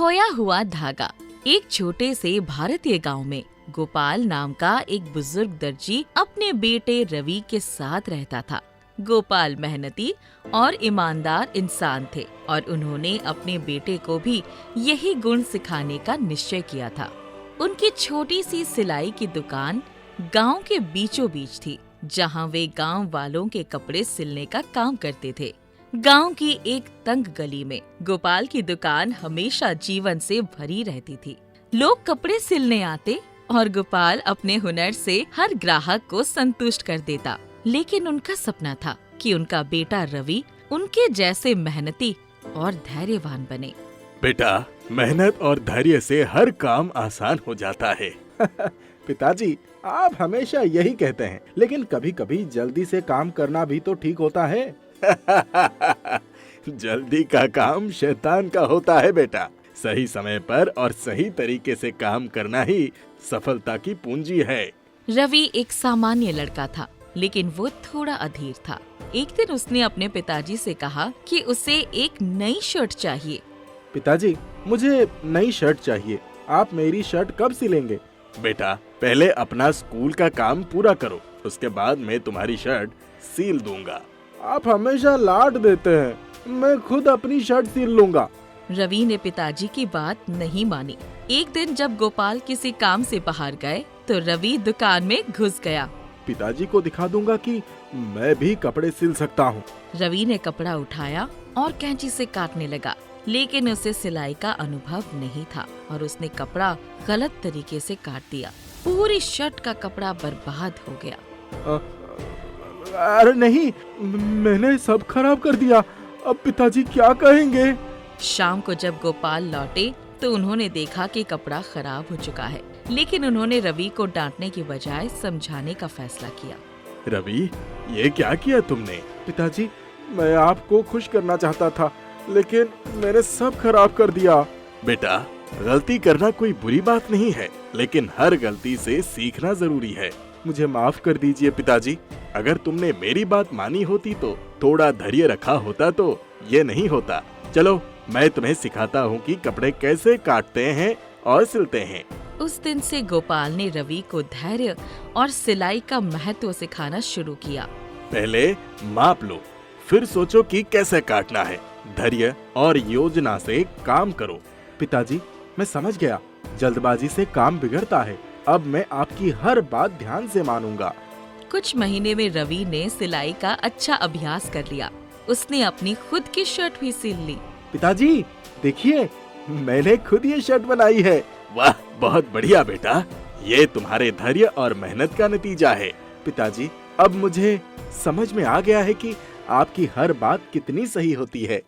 खोया हुआ धागा। एक छोटे से भारतीय गांव में गोपाल नाम का एक बुजुर्ग दर्जी अपने बेटे रवि के साथ रहता था। गोपाल मेहनती और ईमानदार इंसान थे और उन्होंने अपने बेटे को भी यही गुण सिखाने का निश्चय किया था। उनकी छोटी सी सिलाई की दुकान गांव के बीचों बीच थी, जहां वे गांव वालों के कपड़े सिलने का काम करते थे। गांव की एक तंग गली में गोपाल की दुकान हमेशा जीवन से भरी रहती थी। लोग कपड़े सिलने आते और गोपाल अपने हुनर से हर ग्राहक को संतुष्ट कर देता। लेकिन उनका सपना था कि उनका बेटा रवि उनके जैसे मेहनती और धैर्यवान बने। बेटा, मेहनत और धैर्य से हर काम आसान हो जाता है। पिताजी, आप हमेशा यही कहते हैं, लेकिन कभी-कभी जल्दी से काम करना भी तो ठीक होता है। जल्दी का काम शैतान का होता है बेटा। सही समय पर और सही तरीके से काम करना ही सफलता की पूंजी है। रवि एक सामान्य लड़का था, लेकिन वो थोड़ा अधीर था। एक दिन उसने अपने पिताजी से कहा कि उसे एक नई शर्ट चाहिए। पिताजी, मुझे नई शर्ट चाहिए। आप मेरी शर्ट कब सिलेंगे? बेटा, पहले अपना स्कूल का काम पूरा करो, उसके बाद मैं तुम्हारी शर्ट सील दूंगा। आप हमेशा लाड देते हैं, मैं खुद अपनी शर्ट सिल लूंगा। रवि ने पिताजी की बात नहीं मानी। एक दिन जब गोपाल किसी काम से बाहर गए तो रवि दुकान में घुस गया। पिताजी को दिखा दूंगा कि मैं भी कपड़े सिल सकता हूँ। रवि ने कपड़ा उठाया और कैंची से काटने लगा, लेकिन उसे सिलाई का अनुभव नहीं था और उसने कपड़ा गलत तरीके से काट दिया। पूरी शर्ट का कपड़ा बर्बाद हो गया। अरे नहीं, मैंने सब खराब कर दिया। अब पिताजी क्या कहेंगे? शाम को जब गोपाल लौटे तो उन्होंने देखा कि कपड़ा खराब हो चुका है, लेकिन उन्होंने रवि को डांटने की बजाय समझाने का फैसला किया। रवि, ये क्या किया तुमने? पिताजी, मैं आपको खुश करना चाहता था, लेकिन मैंने सब खराब कर दिया। बेटा, गलती करना कोई बुरी बात नहीं है, लेकिन हर गलती से सीखना जरूरी है। मुझे माफ कर दीजिए पिताजी। अगर तुमने मेरी बात मानी होती तो थोड़ा धैर्य रखा होता तो ये नहीं होता। चलो, मैं तुम्हें सिखाता हूँ कि कपड़े कैसे काटते हैं और सिलते हैं। उस दिन से गोपाल ने रवि को धैर्य और सिलाई का महत्व सिखाना शुरू किया। पहले माप लो, फिर सोचो कि कैसे काटना है। धैर्य और योजना से काम करो। पिताजी, मैं समझ गया। जल्दबाजी से काम बिगड़ता है। अब मैं आपकी हर बात ध्यान से मानूंगा। कुछ महीने में रवि ने सिलाई का अच्छा अभ्यास कर लिया। उसने अपनी खुद की शर्ट भी सिल ली। पिताजी, देखिए, मैंने खुद ये शर्ट बनाई है। वाह, बहुत बढ़िया बेटा। ये तुम्हारे धैर्य और मेहनत का नतीजा है। पिताजी, अब मुझे समझ में आ गया है कि आपकी हर बात कितनी सही होती है।